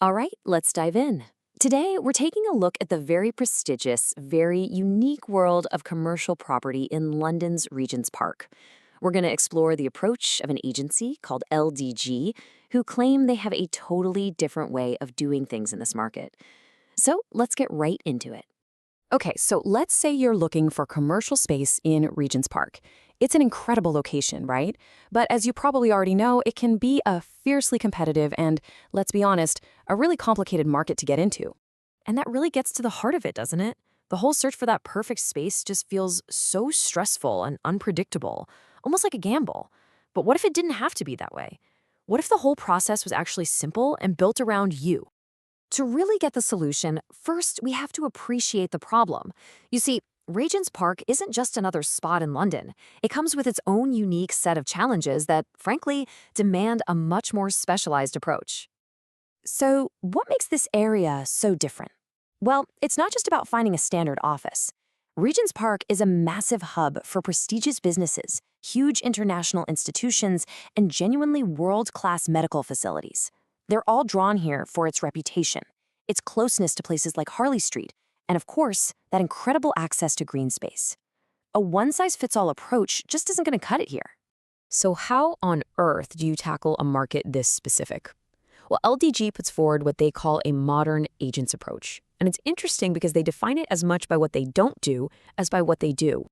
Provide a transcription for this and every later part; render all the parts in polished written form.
All right, let's dive in. Today, we're taking a look at the very prestigious, very unique world of commercial property in London's Regent's Park. We're going to explore the approach of an agency called LDG, who claim they have a totally different way of doing things in this market. So let's get right into it. Okay, so let's say you're looking for commercial space in Regent's Park. It's an incredible location, right? But as you probably already know, it can be a fiercely competitive and, let's be honest, a really complicated market to get into. And that really gets to the heart of it, doesn't it? The whole search for that perfect space just feels so stressful and unpredictable, almost like a gamble. But what if it didn't have to be that way? What if the whole process was actually simple and built around you? To really get the solution, first we have to appreciate the problem. You see, Regent's Park isn't just another spot in London. It comes with its own unique set of challenges that, frankly, demand a much more specialized approach. So, what makes this area so different? Well, it's not just about finding a standard office. Regent's Park is a massive hub for prestigious businesses, huge international institutions, and genuinely world-class medical facilities. They're all drawn here for its reputation, its closeness to places like Harley Street, and of course, that incredible access to green space. A one-size-fits-all approach just isn't going to cut it here. So how on earth do you tackle a market this specific? Well, LDG puts forward what they call a modern agents approach. And it's interesting because they define it as much by what they don't do as by what they do.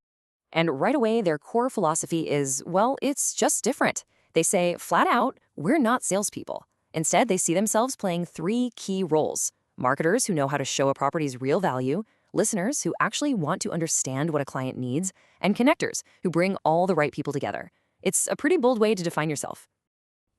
And right away, their core philosophy is, well, it's just different. They say, flat out, we're not salespeople. Instead, they see themselves playing three key roles: marketers who know how to show a property's real value, listeners who actually want to understand what a client needs, and connectors who bring all the right people together. It's a pretty bold way to define yourself.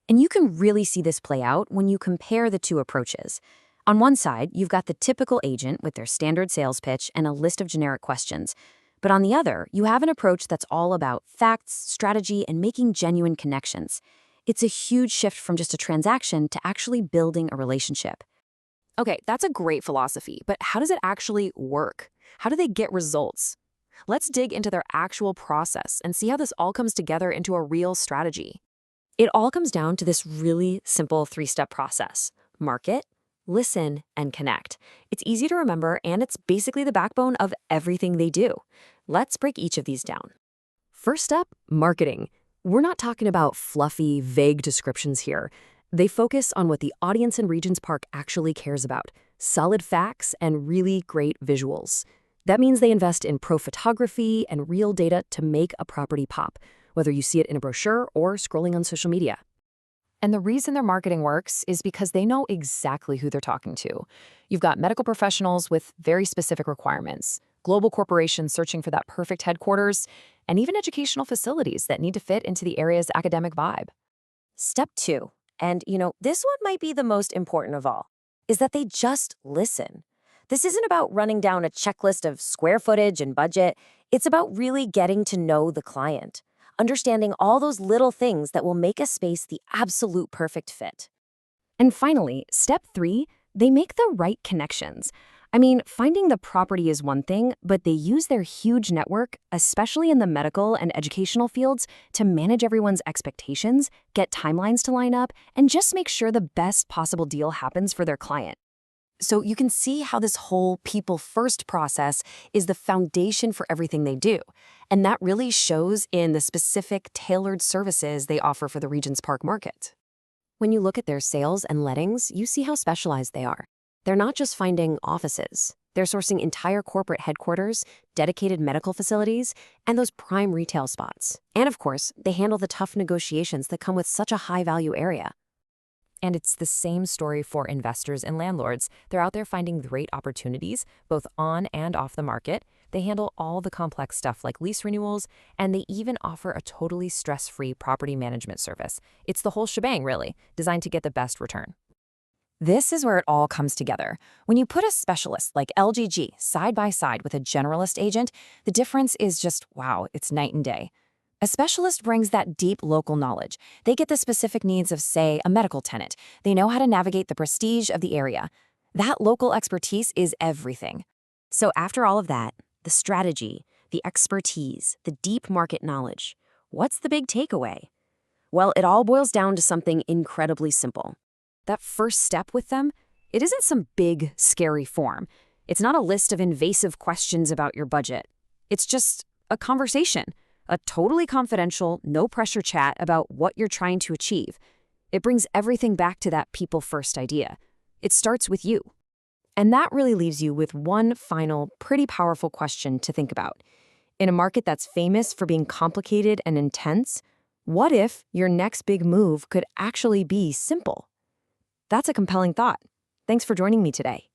And you can really see this play out when you compare the two approaches. On one side, you've got the typical agent with their standard sales pitch and a list of generic questions. But on the other, you have an approach that's all about facts, strategy, and making genuine connections. It's a huge shift from just a transaction to actually building a relationship. Okay, that's a great philosophy, but how does it actually work? How do they get results? Let's dig into their actual process and see how this all comes together into a real strategy. It all comes down to this really simple three-step process: market, listen, and connect. It's easy to remember, and it's basically the backbone of everything they do. Let's break each of these down. First up, marketing. We're not talking about fluffy, vague descriptions here. They focus on what the audience in Regent's Park actually cares about: solid facts and really great visuals. That means they invest in pro photography and real data to make a property pop, whether you see it in a brochure or scrolling on social media. And the reason their marketing works is because they know exactly who they're talking to. You've got medical professionals with very specific requirements, global corporations searching for that perfect headquarters, and even educational facilities that need to fit into the area's academic vibe. Step 2, and this one might be the most important of all, is that they just listen. This isn't about running down a checklist of square footage and budget. It's about really getting to know the client, understanding all those little things that will make a space the absolute perfect fit. And finally, step 3, they make the right connections. I mean, finding the property is one thing, but they use their huge network, especially in the medical and educational fields, to manage everyone's expectations, get timelines to line up, and just make sure the best possible deal happens for their client. So you can see how this whole people-first process is the foundation for everything they do. And that really shows in the specific tailored services they offer for the Regent's Park market. When you look at their sales and lettings, you see how specialized they are. They're not just finding offices. They're sourcing entire corporate headquarters, dedicated medical facilities, and those prime retail spots. And of course, they handle the tough negotiations that come with such a high-value area. And it's the same story for investors and landlords. They're out there finding great opportunities, both on and off the market. They handle all the complex stuff like lease renewals, and they even offer a totally stress-free property management service. It's the whole shebang, really, designed to get the best return. This is where it all comes together. When you put a specialist like LGG side by side with a generalist agent, the difference is just, wow, it's night and day. A specialist brings that deep local knowledge. They get the specific needs of, say, a medical tenant. They know how to navigate the prestige of the area. That local expertise is everything. So after all of that, the strategy, the expertise, the deep market knowledge, what's the big takeaway? Well, it all boils down to something incredibly simple. That first step with them, It isn't some big, scary form. It's not a list of invasive questions about your budget. It's just a conversation, a totally confidential, no-pressure chat about what you're trying to achieve. It brings everything back to that people-first idea. It starts with you. And that really leaves you with one final, pretty powerful question to think about. In a market that's famous for being complicated and intense, what if your next big move could actually be simple? That's a compelling thought. Thanks for joining me today.